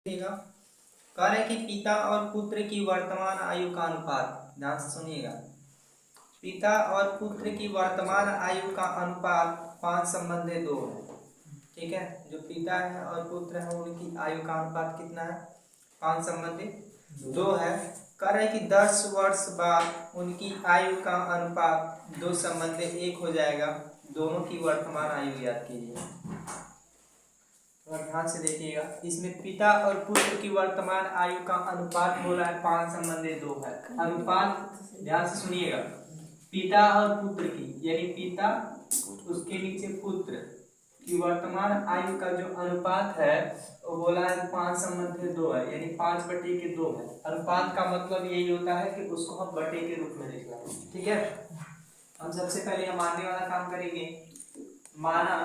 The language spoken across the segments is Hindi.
कह रहे कि पिता और पुत्र की वर्तमान आयु का अनुपात, ध्यान से सुनिएगा। पिता और पुत्र की वर्तमान आयु का अनुपात 5:2 है। ठीक है, जो पिता है और पुत्र है उनकी आयु का अनुपात कितना है? 5:2 है। कह रहे कि 10 वर्ष बाद उनकी आयु का अनुपात 2:1 हो जाएगा। दोनों की वर्तमान आयु ज्ञात कीजिए। और ध्यान से देखिएगा, इसमें पिता और पुत्र की वर्तमान आयु का अनुपात बोला है 5:2 है। अनुपात ध्यान से सुनिएगा, पिता और पुत्र की, यानी पिता उसके नीचे पुत्र की वर्तमान आयु का जो अनुपात है वो बोला है 5:2 है, यानी 5/2 है। अनुपात का मतलब यही होता है कि उसको हम बटे के रूप में लिखना है। ठीक है, हम सबसे पहले हम मानने वाला काम करेंगे। माना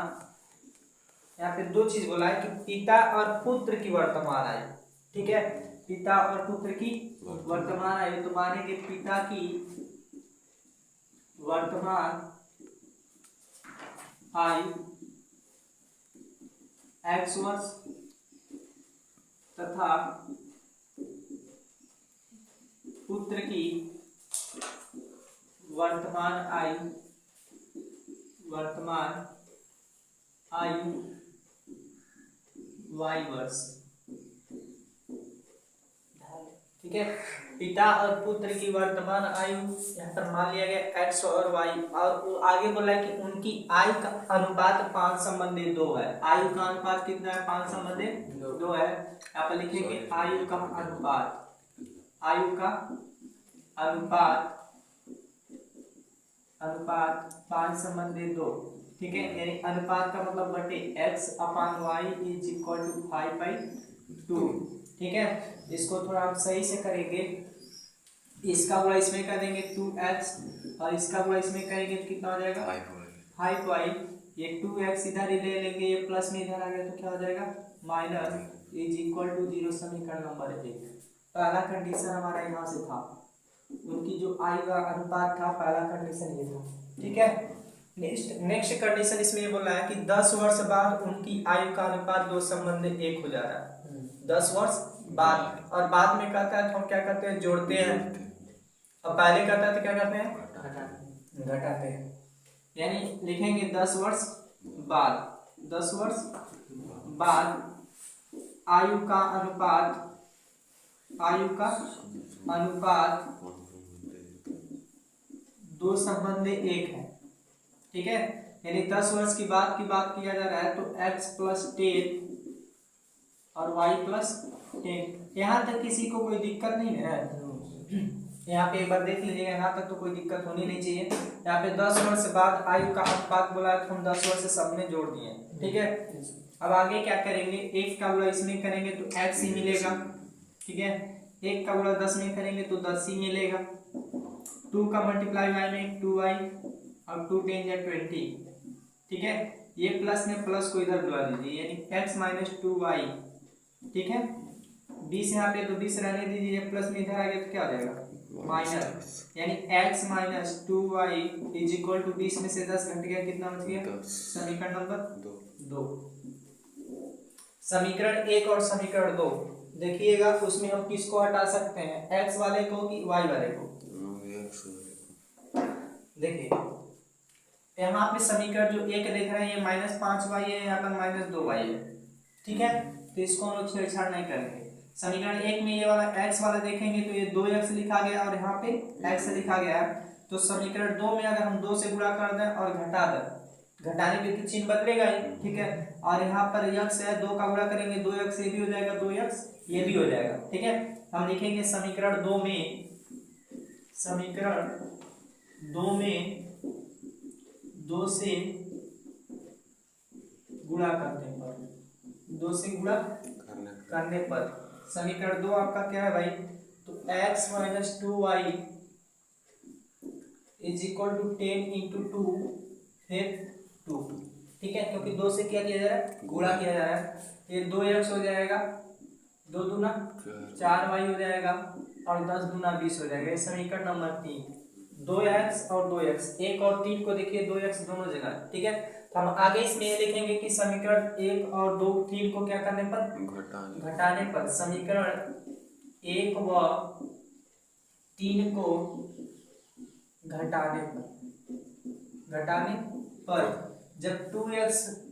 यहाँ पे दो चीज बोला है कि पिता और पुत्र की वर्तमान आयु। ठीक है, पिता और पुत्र की वर्तमान आयु, तो मानेंगे पिता की वर्तमान आयु x वर्ष तथा पुत्र की वर्तमान आयु y वर्ष। ठीक है, पिता और पुत्र की वर्तमान आयु यहाँ पर मान लिया गया x और y, और आगे बोला है कि उनकी आयु का अनुपात 5:2 है। आयु का अनुपात कितना है? 5:2 है। यहाँ पर लिखेंगे आयु का अनुपात 5:2। ठीक है, यानी अनुपात का मतलब बटे x/y = 5/2। ठीक है, इसको थोड़ा हम सही से करेंगे। इसका गुणा इसमें कर देंगे 2x और इसका गुणा इसमें करेंगे तो कितना हो जाएगा? 5y। ये 2x इधर ही ले लेंगे, ये प्लस में इधर आ गया तो क्या हो जाएगा? -= 0। समीकरण नंबर 1। पहला कंडीशन हमारा यहाँ से था, उनकी जो आयु का अनुपात था, पहला कंडीशन ये था। ठीक है, नेक्स्ट कंडीशन इसमें ये बोल रहा है कि 10 वर्ष बाद उनकी आयु का अनुपात 2:1 हो जा रहा है। 10 वर्ष बाद, और बाद में कहता है तो हम क्या करते हैं? जोड़ते हैं। और पहले कहता है तो क्या करते हैं? घटाते हैं। यानी लिखेंगे 10 वर्ष बाद आयु का अनुपात 2:1 है। ठीक है, यानी 10 वर्ष की बात किया जा रहा है तो x + 10 और y + 10। यहाँ तक किसी को कोई दिक्कत नहीं है? यहाँ पे एक बार देख लीजिएगा, यहाँ तक तो कोई दिक्कत होनी नहीं चाहिए। यहाँ पे 10 वर्ष बाद आयु का अनुपात बोला है तो हम 10 वर्ष सब में जोड़ दिए। ठीक है, अब आगे क्या करेंगे? 1 का गुणा इसमें करेंगे तो x ही मिलेगा। ठीक है, 1 का गुणा 10 में करेंगे तो 10 ही मिलेगा। 2 का मल्टीप्लाई y में 2y और 2 10 या 20। ठीक है, ये प्लस में प्लस को इधर बुला दीजिए, यानी x - 2y। ठीक है, 20 यहाँ पे तो 20 रहने दीजिए, प्लस में इधर आ गया तो क्या हो जाएगा? माइनस, यानी x - 2y = 20 में से 10 घट गया, कितना बच गया? समीकरण नंबर 2। समीकरण 1 और समीकरण 2 देखिएगा, उसमें हम किसको हटा सकते हैं? x वाले को कि y वाले को? देखिए यहाँ पे समीकरण जो 1 देख रहे हैं ये -5y है, यहाँ पर -2y है। ठीक है, तो इसको हम लोग छेड़छाड़ नहीं करेंगे। समीकरण 1 में ये वाला x वाला देखेंगे तो ये 2x लिखा गया और यहाँ पे x लिखा गया है। तो समीकरण 2 में अगर हम 2 से गुणा कर दें और घटा दें, घटाने पे तो चिन्ह बदलेगा ही। ठीक है, और यहाँ पर x है, 2 का गुणा करेंगे 2x ये भी हो जाएगा, 2x ये भी हो जाएगा। ठीक है, हम लिखेंगे समीकरण 2 में 2 से गुणा करने पर समीकरण 2 आपका क्या है भाई? तो x - 2y = 10 × 2 फिर 2। ठीक है, क्योंकि 2 से क्या किया जा रहा है? गुणा किया जा रहा है। ये 2x हो जाएगा, 2 दूना 4y हो जाएगा और 10 दूना 20 हो जाएगा। ये समीकरण नंबर 3। 2x और 2x, 1 और 3 को देखिए 2x दोनों जगह। ठीक है, हम आगे इसमें ये लिखेंगे कि समीकरण 1 और 2 3 को क्या करने पर घटाने पर, समीकरण 1 व 3 को घटाने पर जब 2x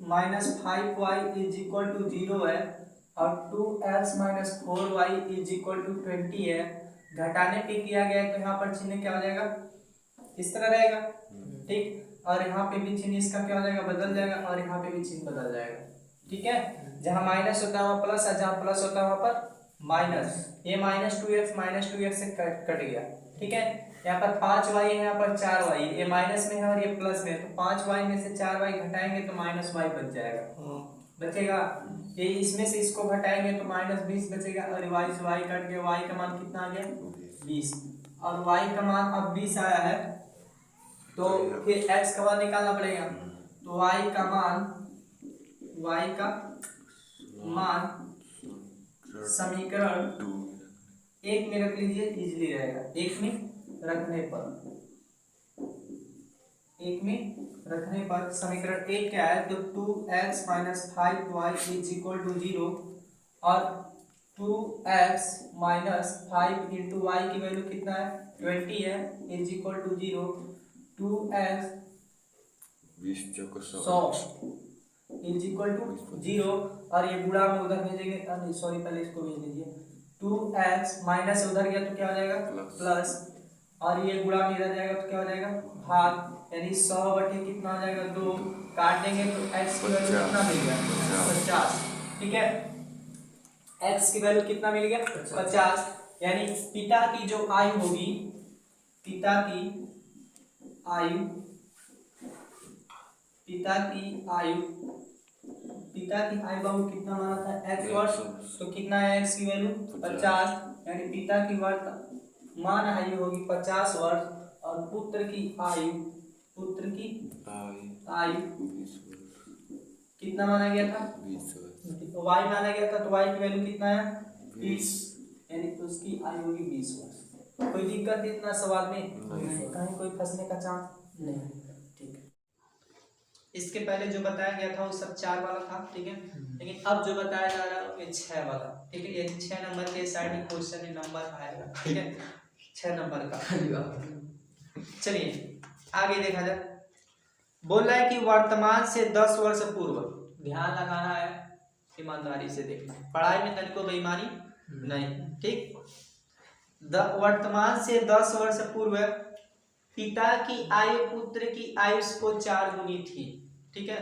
minus 5y is equal to 0 है और 2x minus 4y is equal to 20 है, घटाने पे किया गया है तो यहाँ पर चिन्ह क्या हो जाएगा, इस तरह रहेगा, ठीक। और यहाँ पे भी चिन्ह इसका क्या हो जाएगा, बदल जाएगा, और यहाँ पे भी चिन्ह बदल जाएगा, ठीक है। जहाँ माइनस होता है वहाँ प्लस, और जहाँ प्लस होता है वहाँ पर माइनस। ये माइनस 2x से कट गया, ठीक है। यहाँ पर 5y है, यहाँ पर 4y, ये माइनस में है और ये प्लस में है, तो 5y में से 4y घटाएंगे तो माइनस y बच जाएगा, बचेगा। ये इसमें से इसको घटाएंगे तो माइनस 20 बचेगा, और y से y कट गया, y का मान कितना आ गया 20, और y का मान अब 20 आया है, तो फिर x का मान निकालना पड़ेगा, तो y का मान समीकरण 1 में रख लीजिए, इजीली रहेगा। 1 में रखने पर समीकरण 1 क्या है, तो 2x minus 5y is equal to 0, और 2x माइनस 5 इंटू वाई की वैल्यू कितना है 20 है, is equal to 0, 2x 100 is equal to 0, और ये गुणा में उधर भेजेंगे, सॉरी पहले इसको भेज दीजिए, 2x माइनस उधर गया तो क्या हो जाएगा प्लस, और ये गुणा में इधर जाएगा तो क्या हो जाएगा भाग, यानी 100 बटे कितना हो जाएगा 2, काट देंगे तो x की वैल्यू कितना मिल गया 50, ठीक है। x की वैल्यू कितना मिल गया 50, यानी पिता की जो आयु होगी, पिता की आयु बाबू कितना माना था x वर्ष, तो कितना है x की वैल्यू 50, यानी पिता की वर्तमान आयु होगी 50 वर्ष, और पुत्र की आयु कितना माना गया था 20, तो y माना गया था, तो y की वैल्यू कितना है 20, यानी उसकी आयु होगी 20 वर्ष। कोई दिक्कत इतना सवाल में नहीं, कहीं कोई फंसने का चांस नहीं, ठीक है। इसके पहले जो बताया गया था वो सब 4 वाला था, ठीक है, लेकिन अब जो बताया जा रहा है वो 6 वाला, ठीक है। ये 6 नंबर के साइड में क्वेश्चन नंबर आएगा, ठीक है, 6 नंबर का। चलिए आगे देखा जाए, बोल रहा है कि वर्तमान से 10 वर्ष पूर्व, ध्यान लगाना है, ईमानदारी से देखना, पढ़ाई में तनिको बेईमानी नहीं, ठीक। वर्तमान से 10 वर्ष पूर्व पिता की आयु पुत्र की आयु को 4 गुनी थी, ठीक है।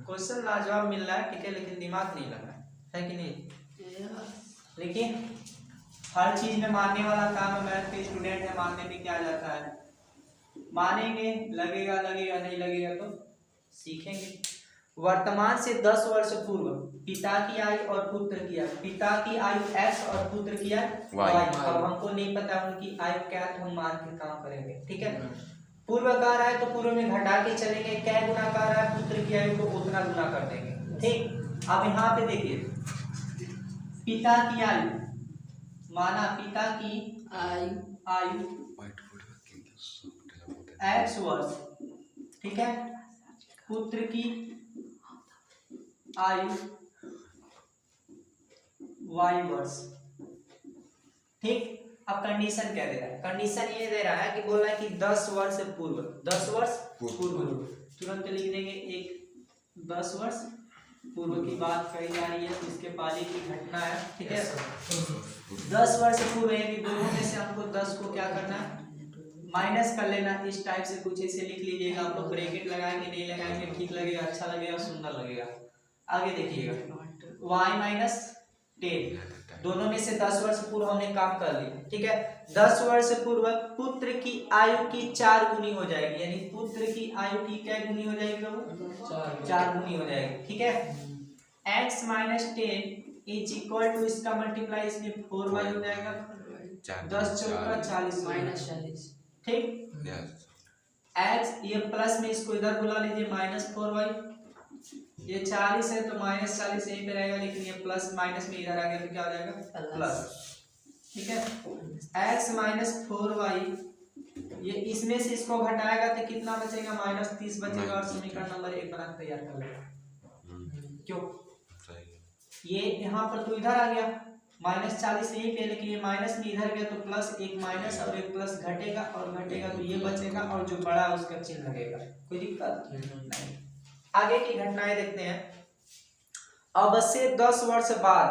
क्वेश्चन लाजवाब मिल रहा है, ठीक है, लेकिन दिमाग नहीं लगा है कि नहीं। लेकिन हर चीज में मानने वाला काम है, मैथ के स्टूडेंट है, मानने में क्या जाता है, मानेंगे लगेगा, नहीं लगेगा तो सीखेंगे। वर्तमान से 10 वर्ष पूर्व पिता की आयु और पुत्र की आयु, पिता की आयु x और पुत्र की आयु y, अब हमको नहीं पता उनकी आयु क्या है, तो हम मान के काम करेंगे, ठीक है। पूर्व का रहा है तो पूर्व में घटा के चलेंगे, क्या गुना का रहा है पुत्र की आयु को उतना गुना कर देंगे, ठीक। अब यहाँ पे देखिए, पिता की आयु माना, पिता की आयु x वर्ष, ठीक है, पुत्र की आयु y वर्ष, ठीक। अब कंडीशन क्या दे रहा है, कंडीशन ये दे रहा है कि बोल रहा है कि 10 वर्ष पूर्व, 10 वर्ष पूर्व, तुरंत लिख देंगे एक 10 वर्ष पूर्व की बात कही जा रही है, इसके पहले की घटना है, ठीक है। 10 वर्ष पूर्व, यानी दोनों में से हमको 10 को क्या करना है माइनस कर लेना, इस टाइप से कुछ ऐसे लिख लीजिएगा, आप लोग ब्रैकेट लगाएंगे नहीं लगाएंगे, ठीक लगेगा, अच्छा लगेगा, सुंदर लगेगा। आगे देखिएगा, y माइनस 10, दोनों में से 10 वर्ष पूर्व हमने काम कर लिया, ठीक है। 10 वर्ष पूर्व पुत्र की आयु की 4 गुनी हो जाएगी, यानी पुत्र की आयु की क्या गुनी हो जाएगी बाबू 4 गुनी हो जाएगी, ठीक है। x minus 10 is equal to, इसका मल्टीप्लाई इसमें 4y हो जाएगा, 10 चौका 40 माइनस 40, ठीक। x ये प्लस में इसको इधर बुला लीजिए माइनस 4y, ये 40 है तो माइनस 40 यहीं पे रहेगा, लेकिन ये प्लस माइनस में इधर आ गया तो क्या हो जाएगा प्लस, ठीक है। x माइनस 4y ये इसमें से इसको घटाएगा तो कितना बचेगा, -30 बचेगा और समीकरण नंबर 1 बना के तैयार कर लेगा। क्यों? ये यहाँ पर तो इधर आ गया -40 यहीं पे, लेकिन ये माइनस में इधर गया तो प्लस, एक माइनस और एक प्लस घटेगा और घटेगा तो ये बचेगा और जो बड़ा है उसका चिन्ह लगेगा। कोई दिक्कत नहीं। आगे की घटनाएं देखते हैं। अब से 10 वर्ष बाद,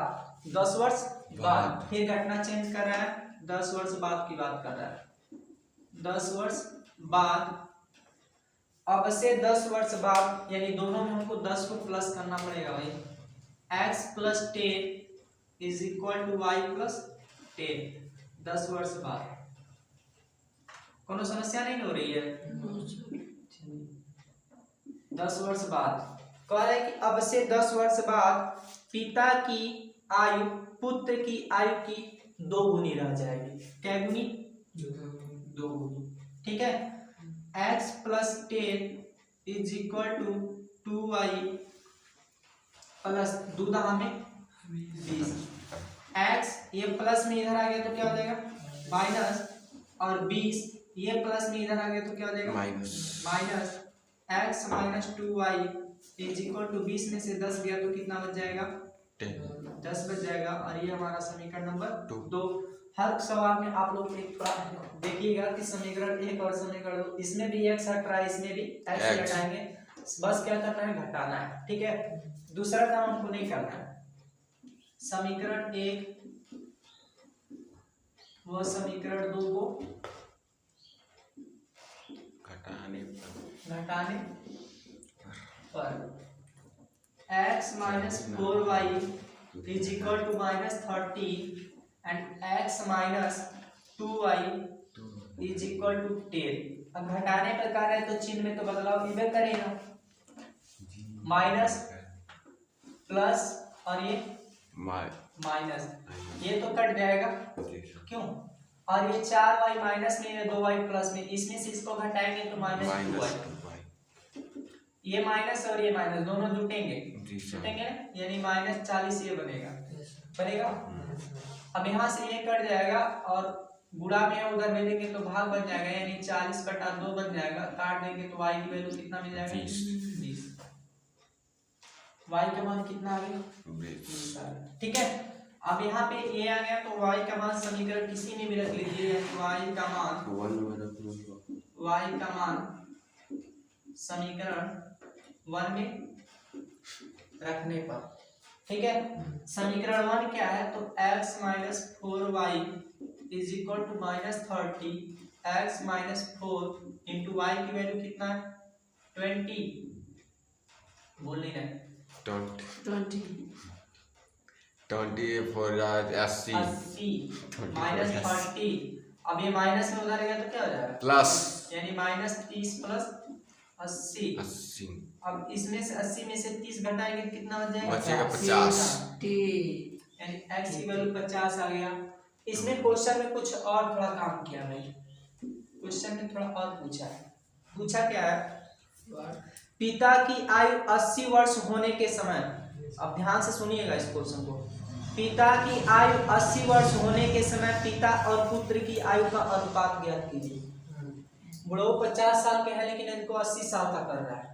10 वर्ष बाद फिर घटना चेंज कर रहा है, 10 वर्ष बाद की बात कर रहा है। 10 वर्ष बाद, अब से 10 वर्ष बाद, यानी दोनों में हमको 10 को प्लस करना पड़ेगा भाई। x + 10 = y + 10। 10 वर्ष बाद कोनो समस्या नहीं हो रही है। 10 वर्ष बाद कह रहा है कि अब से 10 वर्ष बाद पिता की आयु पुत्र की आयु की 2 गुनी रह जाएगी। क्या गुनी? 2 गुनी। ठीक है। x + 10 = 2y प्लस 2 दहा में 20। x ये प्लस में इधर आ गया तो क्या हो जाएगा, माइनस, और 20 ये प्लस में इधर आ गया तो क्या हो जाएगा, माइनस। x - 2y = 20 में से 10 गया तो कितना बच जाएगा, 10 बच जाएगा। और ये हमारा समीकरण नंबर 2। हर सवाल में आप लोग एक थोड़ा देखिएगा कि समीकरण 1 और समीकरण 2, इसमें भी x हट रहा है, इसमें भी x हटाएंगे, बस क्या करना है, घटाना है। ठीक है, दूसरा काम हमको नहीं करना है। समीकरण 1 व समीकरण 2 को घटाने पर x - 4y = -30 and x - 2y = 10। अब घटाने पर कह रहे हैं तो चिन्ह में तो बदलाव इधर करेगा, माइनस प्लस और ये माइनस, ये तो कट जाएगा। क्यों? और ये 4y माइनस में, ये 2y प्लस में, इसमें से इसको घटाएंगे तो -2y, ये माइनस और ये माइनस दोनों जुटेंगे ना, यानी -40 ये बनेगा। अब यहाँ से ये कट जाएगा और गुणा में उधर ले लेंगे तो भाग बन जाएगा, यानी 40/2 बन जाएगा। काट देंगे तो y की वैल्यू कितना मिल जाएगा, 20। y का मान कितना आ गया, 20। ठीक है। अब यहाँ पे a आ गया तो y का मान समीकरण किसी में भी रख लीजिए, y का मान समीकरण 1 में रखने पर। ठीक है, समीकरण 1 क्या है, तो x - 4y = -30, x - 4 × y की वैल्यू कितना है, 20, बोलनी है 20 4 80 -30। अब ये माइनस में उधर गया तो क्या हो जाएगा, प्लस, यानी -30 + 80। अब इसमें से 80 में से 30 घटाएंगे कितना बच जाएगा, बचेगा 50, यानी x की वैल्यू 50 आ गया। इसमें क्वेश्चन में कुछ और थोड़ा काम किया भाई, क्वेश्चन में थोड़ा और पूछा क्या है, पिता की आयु 80 वर्ष होने के समय, अब ध्यान से सुनिएगा इस क्वेश्चन को, पिता की आयु 80 वर्ष होने के समय पिता और पुत्र की आयु का अनुपात ज्ञात कीजिए। बुढ़ो 50 साल के हैं लेकिन इनको 80 साल का कर रहा है।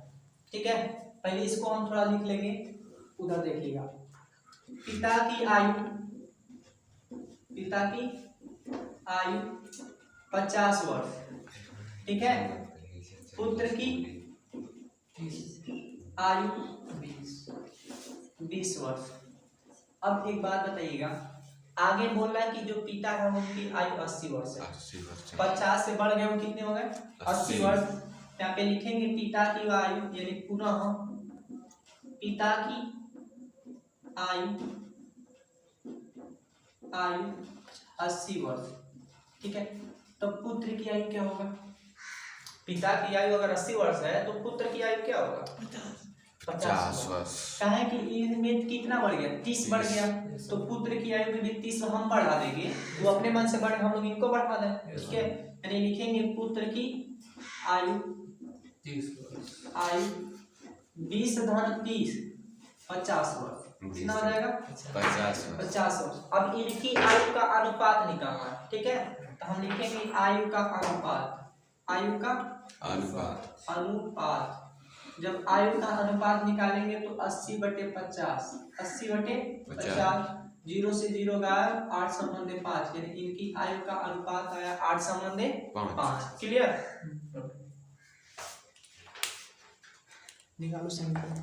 ठीक है, पहले इसको हम थोड़ा लिख लेंगे, उधर देखिएगा। पिता की आयु 50 वर्ष, ठीक है, पुत्र की आयु 20 वर्ष। अब एक बात बताइएगा, आगे बोल रहा है कि जो पिता है उनकी आयु 80 वर्ष है, 50 से बढ़ गए वो कितने हो गए, 80 वर्ष। यहाँ पे लिखेंगे पिता की आयु, यानी पुनः पिता की आयु 80 वर्ष। ठीक है, तो पुत्र की आयु क्या होगा, पिता की आयु अगर 80 वर्ष है तो पुत्र की आयु क्या होगा, 50 वर्ष। कहें कि इनमें कितना बढ़ गया, 30 बढ़ गया, तो पुत्र की आयु में भी 30 हम बढ़ा देंगे, वो अपने मन से बढ़े, हम लोग इनको बढ़ा दें। ठीक है, यानी लिखेंगे पुत्र की आयु 20 धन 30 50 वर्ष। कितना हो जाएगा 50 50 वर्ष। अब इनकी आयु का अनुपात निकालना है, ठीक है। तो हम लिखेंगे आयु का अनुपात, आयु का अनुपात। जब आयु का अनुपात निकालेंगे तो 80/50, 80/50, 0 से 0 गायब, 8/5, यानी इनकी आयु का अनुपात आया 8/5। क्लियर? निकालो समीकरण।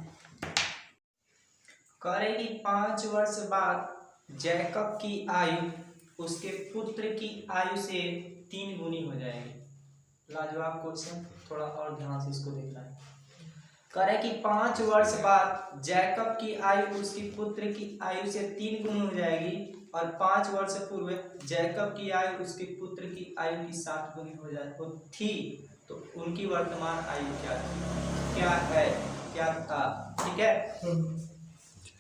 करेगी 5 वर्ष बाद जैकब की आयु उसके पुत्र की आयु से 3 गुनी हो जाएगी। लाजवाब क्वेश्चन, थोड़ा और ध्यान से इसको देखना है। करे कि 5 वर्ष बाद जैकब की आयु उसकी पुत्र की आयु से 3 गुनी हो जाएगी और 5 वर्ष पूर्व जैकब की आयु उसके पुत्र की आयु की 7 गुनी हो जाती थी, तो उनकी वर्तमान आयु क्या थी, क्या था, ठीक है।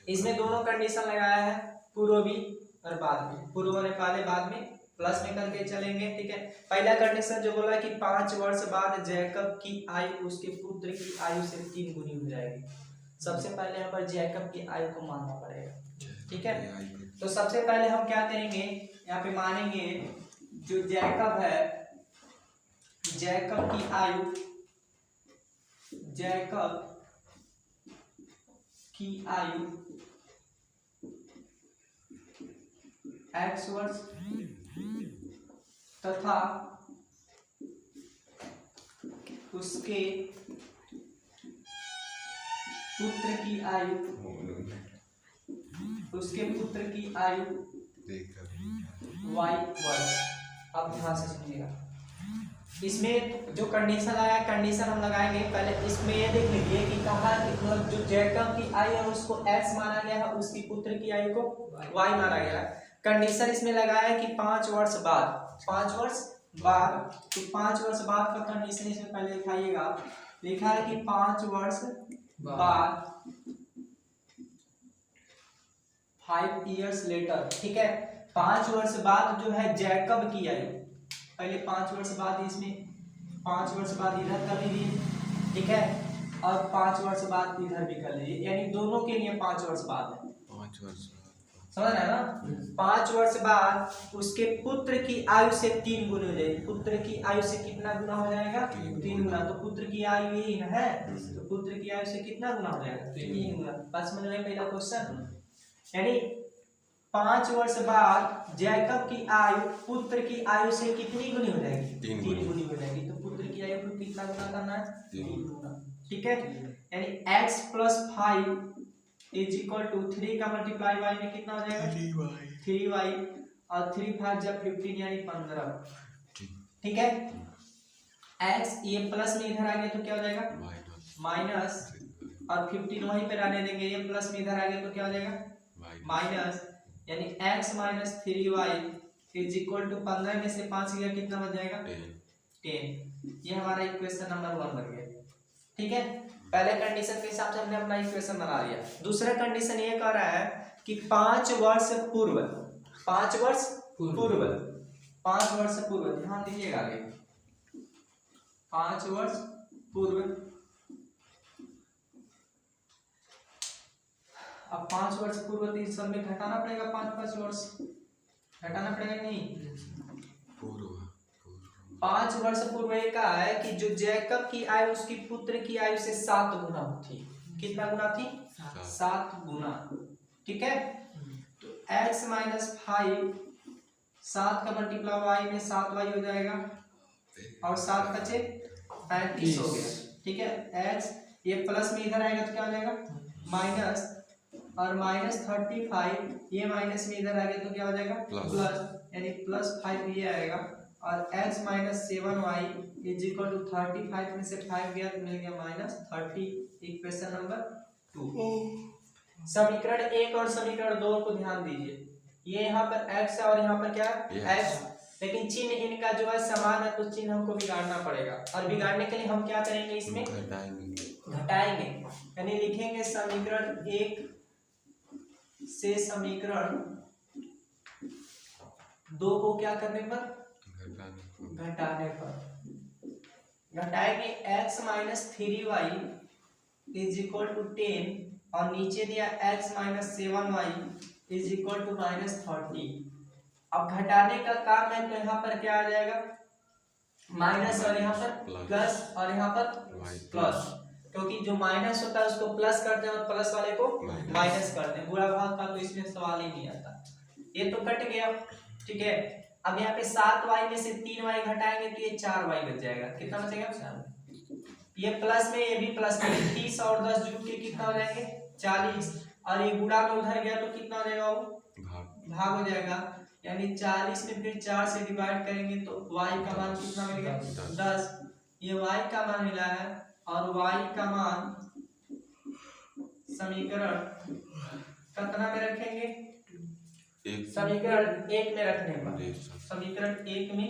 इसमें दोनों कंडीशन लगाया है, पूर्व भी और बाद में। पूर्व ने पहले, बाद में प्लस में करके चलेंगे, ठीक है। पहला कंडीशन जो बोला कि 5 वर्ष बाद जैकब की आयु उसके पुत्र की आयु से 3 गुनी हो जाएगी। सबसे पहले यहाँ पर जैकब की आयु को मानना पड़ेगा, ठीक है। तो सबसे पहले हम क्या करेंगे, यहाँ पे मानेंगे जो जैकब है, जैकब की आयु, जैकब की आयु x वर्ष तथा उसके पुत्र की आयु, उसके पुत्र की आयु y वर्ष। अब ध्यान से सुनिएगा, इसमें जो कंडीशन आया, कंडीशन हम लगाएंगे। पहले इसमें ये देख लीजिए कि कहा कि मतलब जो जैकब की आयु है उसको x माना गया है, उसकी पुत्र की आयु को y माना गया है। कंडीशन इसमें लगाया कि 5 वर्ष बाद, 5 वर्ष बाद, तो 5 वर्ष बाद का कंडीशन इसमें पहले लिखाइएगा। लिखा है कि 5 वर्ष बाद 5 years later, ठीक है। 5 वर्ष बाद जो है जैकब की आयु, पहले 5 वर्ष बाद, इसमें 5 वर्ष बाद इधर कर लीजिए, ठीक है, और 5 वर्ष बाद इधर भी कर लीजिए, यानी दोनों के लिए 5 वर्ष बाद है। 5 वर्ष समझ रहे हैं ना। 5 वर्ष बाद उसके पुत्र की आयु से 3 गुना हो जाएगी। पुत्र की आयु से कितना गुना हो जाएगा, 3 गुना। तो पुत्र की आयु यही है, तो पुत्र की आयु से कितना गुना हो जाएगा, 3 गुना। बस समझ में पहला क्वेश्चन, यानी 5 वर्ष बाद जैकब की आयु पुत्र की आयु से कितनी गुनी हो जाएगी, 3 गुनी हो जाएगी। तो पुत्र की आयु को कितना गुना करना है, 3 गुना, ठीक है। यानी x + 5 = 3 का मल्टीप्लाई y में कितना हो जाएगा, 3y, और 3 5 जब 15 यानी 15, ठीक है। x ये प्लस में इधर आ गया तो क्या हो जाएगा, माइनस, और 15 वहीं पे रहने देंगे, ये प्लस में इधर आ गया तो क्या हो जाएगा, माइनस, यानी x - 3y = 15 में से 5 गया कितना बच जाएगा, 10। ये हमारा इक्वेशन नंबर 1 बन गया, ठीक है। पहले कंडीशन के हिसाब से हमने अपना इक्वेशन बना लिया। दूसरा कंडीशन ये कह रहा है कि 5 वर्ष पूर्व, 5 वर्ष पूर्व, 5 वर्ष पूर्व, ध्यान दीजिएगा आगे, 5 वर्ष पूर्व। अब 5 वर्ष पूर्व तो इस सब में घटाना पड़ेगा, 5 वर्ष घटाना पड़ेगा, नहीं, 5 वर्ष पूर्व ये कहा है कि जो जैकब की आयु उसकी पुत्र की आयु से 7 गुना थी। कितना गुना थी, 7 गुना, ठीक है। तो x - 5, 7 का मल्टीप्लाई y में 7y हो जाएगा, और 7 बचे 35 हो गया, ठीक है। x ये प्लस में इधर आएगा तो क्या हो जाएगा, माइनस, और -35 ये माइनस में इधर आ गया तो क्या हो जाएगा, प्लस, यानी +5 ये आएगा, और x - 7y = 35 में से 5 गया तो मिल गया -30। Equation number 2। समीकरण 1 और समीकरण 2 को ध्यान दीजिए, ये यहाँ पर x है और यहाँ पर क्या है, x, लेकिन चिन्ह इनका जो है समान है, तो चिन्ह हमको बिगाड़ना पड़ेगा, और बिगाड़ने के लिए हम क्या करेंगे, इसमें घटाएंगे, यानी लिखेंगे समीकरण 1 से समीकरण 2 को क्या करने पर, घटाने पर। घटाएंगे x - 3y = 10 और नीचे दिया x minus 7y is equal to minus 30। अब घटाने का काम है तो यहाँ पर क्या आ जाएगा माइनस, और यहाँ पर प्लस, और यहाँ पर प्लस, क्योंकि जो माइनस होता है उसको प्लस करते हैं और प्लस वाले को माइनस करते हैं। बुरा भाग का तो इसमें सवाल ही नहीं आता। ये तो कट गया, ठीक है। अब यहाँ पे 7y में से 3y घटाएंगे तो ये 4y बच जाएगा। कितना बचेगा? ये प्लस में, ये भी प्लस में, 30 और 10 जुड़ के कितना हो जाएंगे 40, और ये गुणा में उधर गया तो कितना हो जाएगा वो भाग हो जाएगा। यानी 40 में फिर 4 से डिवाइड करेंगे तो y का मान कितना मिलेगा 10। ये y का मान मिला है, और y का मान समीकरण कितना में रखेंगे? समीकरण 1 में रखने पर, समीकरण 1 में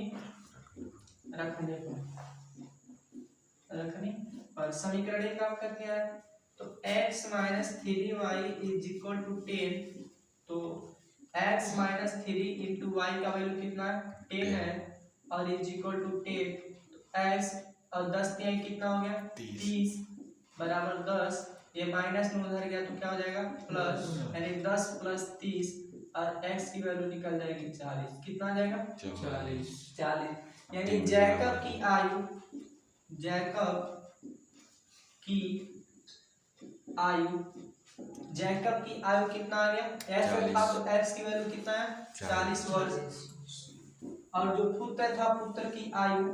रखने पर समीकरण 1 आपका क्या है? तो x minus 3y is equal to 10। तो x माइनस 3 इंटू वाई का वैल्यू कितना 10 है, और इज इक्वल टू 10। तो x और 10 दिया कितना हो गया 30 बराबर 10। ये माइनस में उधर गया तो क्या हो जाएगा प्लस, यानी 10 प्लस 30, और x की वैल्यू निकल जाएगी 40। कितना आ जाएगा 40। यानी जैकब की आयु, जैकब की आयु कितना आ गया x था, तो x की वैल्यू कितना है 40 वर्ष। और जो पुत्र था, पुत्र की आयु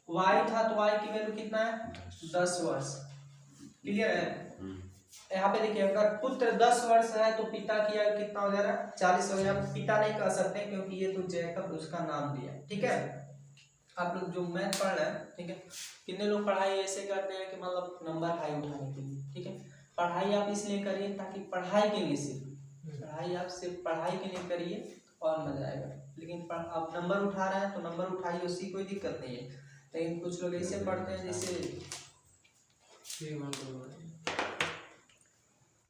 y था, तो y की वैल्यू कितना है 10 वर्ष। क्लियर है? यहाँ पे देखिए अगर पुत्र 10 वर्ष है तो पिता की आयु कितना हो जा रहा है 40 हो गया। पिता नहीं कह सकते क्योंकि ये तो जैकब उसका नाम दिया, ठीक है। आप लोग जो मैथ पढ़ रहे हैं, ठीक है, कितने लोग पढ़ाई ऐसे करते हैं कि मतलब नंबर हाई उठाने के लिए, ठीक है। पढ़ाई आप इसलिए करिए ताकि पढ़ाई के लिए सिर्फ पढ़ाई आप सिर्फ पढ़ाई के लिए करिए और मजा आएगा। लेकिन आप नंबर उठा रहे हैं तो नंबर उठाइए, उसकी कोई दिक्कत नहीं है। लेकिन कुछ लोग ऐसे पढ़ते हैं जैसे